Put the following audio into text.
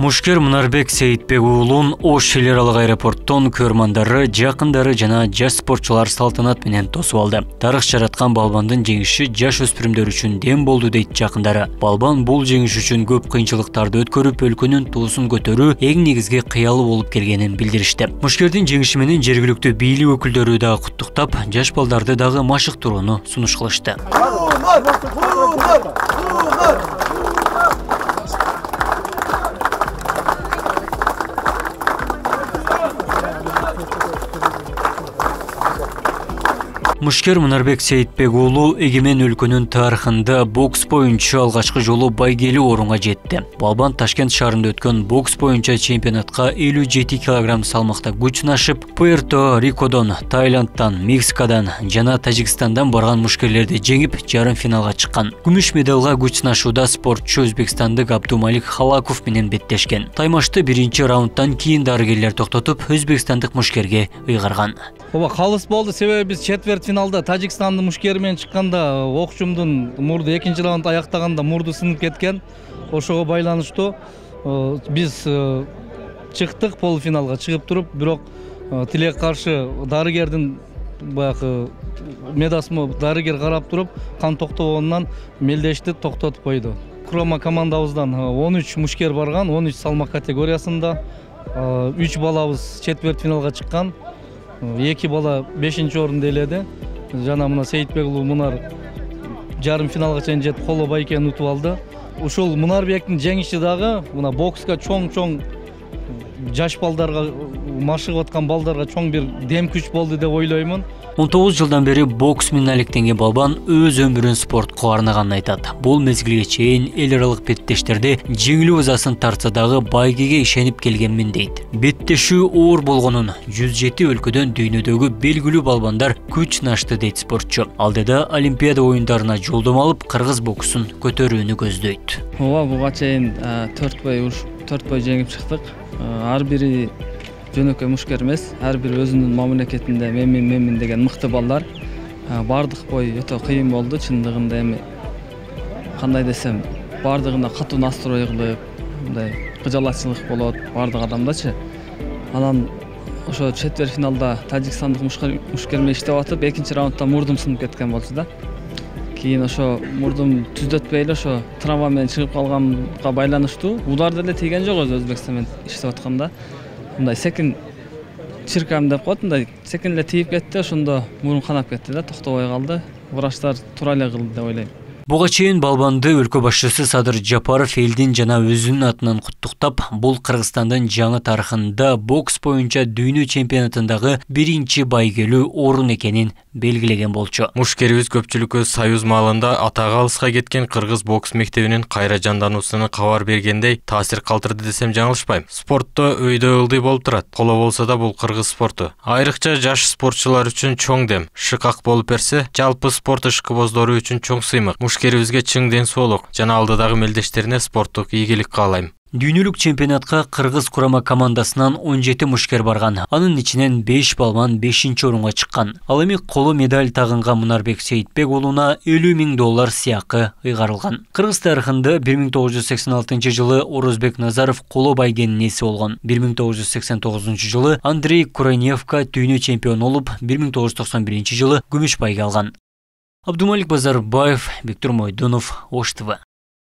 Мушкер Мунарбек Сейитбек уулун Ош шааралык аэропорттон көрмандары, жакындары жана жаш спортчулар салтанат менен тосуп алды. Тарых жараткан балбандын жеңиши жаш өспүрүмдөр үчүн дем болду дейт жакындары. Балбан бул жеңиш үчүн көп кыйынчылыктарды өткөрүп, өлкөнүн туусун көтөрүү эң негизги кыялы болуп келгенин билдиришти. Мушкердин жеңиши менен жергиликтүү бийлик өкүлдөрү дагы куттуктап, жаш балдарды дагы машыктырууну сунуш кылышты. Мушкер Мунарбек Сейитбек уулу эгемен өлкөнүн тарыхында бокс боюнча алгачкы жолу байгелүү орунга жетти. Балбан Ташкент шаарында өткөн бокс боюнча чемпионатка 57 кг салмакта күч сынашып, Пуэрто-Рикодон, Таиландтан, Мексикадан жана Тажикстандан барган мушкерлерди жеңип, жарым финалга чыккан. Күмүш медалга күч сынашууда спортчу өзбекстандык Абдумалик Халаков менен беттешкен. Таймашты биринчи раундтан кийин дарыгерлер токтотуп, өзбекстандык мушкерге ыйгарган. Ооба калыс болду, себеби биз четверт финалда Тажикстандын мушкери менен чыкканда окчумдун мурду экинчи раунд аяктаганда мурду сынып кеткен. Ошого байланыштуу биз чыктык, полуфиналга чыгып туруп, бирок тилек каршы дарыгердин баягы медасына дарыгер карап туруп, кан токтобогонунан мелдешти, токтотуп койду. Крома командабыздан 13 мушкер барган, 13 салмак категориясында. 3 балабыз четверт финалга чыккан. 2 бала 5-чи орунду ээледи. Жана мына Сейитбек уулу Мунар жарым финалга чейин жетип, Коло Байкени утуп алды. Ушул Мунарбектин жеңиши дагы мына бокска чоң жаш балдарга, машыгып аткан балдарга чоң бир дем күч болду деп ойлоймун. 19 жылдан бери бокс менен алектенген балбан өз өмүрүн спортко арнаганын айтат. Бул мезгилге чейин эл аралык беттештерди жеңилүү ызасын тартса дагы байгеге ишенип келгенмин дейт. Беттешүү оор болгонун 107 өлкөдөн дүйнөдөгү белгилүү балбандар күч сынашты дейт спортчу. Алдыда Олимпиада оюндарына жолдомо алып, кыргыз боксун көтөрүүнү көздөйт. Ооба, буга чейин 4 бой жеңип чыктык. Ар бири жөнөкөй мушкер эмес, ар бир өзүнүн мамлекетинде мен деген мыкты балдар. Бардык бой өтө кыйын болду, чындыгында эми кандай десем, бардыгына катуу настрой кылып, мындай кыжалачылык болот бардык адамдачы. Анан ошо четвер финалда тажикстандык мушкер менен иштеп атып, экинчи раундда мурдум сынып кеткен болчу да. Кийин ошо мурдум түзөтпөй эле ошо травма менен чыгып калганга байланыштуу удар деле тийген жок Өзбекстан менен иштеп атканда. Мындай секин чиркам деп коет, мындай секин эле тийип кетти, ошондо мурун канап кетти да, токтобой калды. Врачтар туура эле кылды деп ойлойм. Буга чейин балбанды өлкө башчысы Садыр Жапаров элдин жана өзүнүн атынан куттуктап, бул Кыргызстандын жаңы тарыхында бокс боюнча дүйнө чемпионатындагы биринчи байгелүү орун экенин белгилеген болчу. Мушкерибиз көпчүлүккө союз маалында атага алыска кеткен кыргыз бокс мектебинин кайра жандануусуна кабар бергендей таасир калтырды десем жаңылышпайм. Спортто өйдө ылдый болуп турат. Коло болсо да бул кыргыз спорту. Айрыкча жаш спортчулар үчүн чоң дем. Шыкак болуп берсе, жалпы спорт ишкибоздору үчүн чоң сыймык. Мушкерибизге чың ден соолук жана алдыдагы мелдештерине спорттук ийгилик каалайм. Дүйнөлүк чемпионатка кыргыз курама командасынан 17 мушкер барган. Анын ичинен 5 балбан 5-чи орунга чыккан. Ал эми коло медаль тагынган Мунарбек Сейитбек уулуна $50 000 сыйакы ыйгарылган. Кыргыз тарыхында 1986 жылы Орозбек Назаров коло байгенин ээси болгон. 1989 жылы Андрей Кураневка дүйнө чемпион болуп, 1991 жылы күмүш байге алган. Абдумалик Базарбаев, Бектур Мойдонов, Ош ТВ.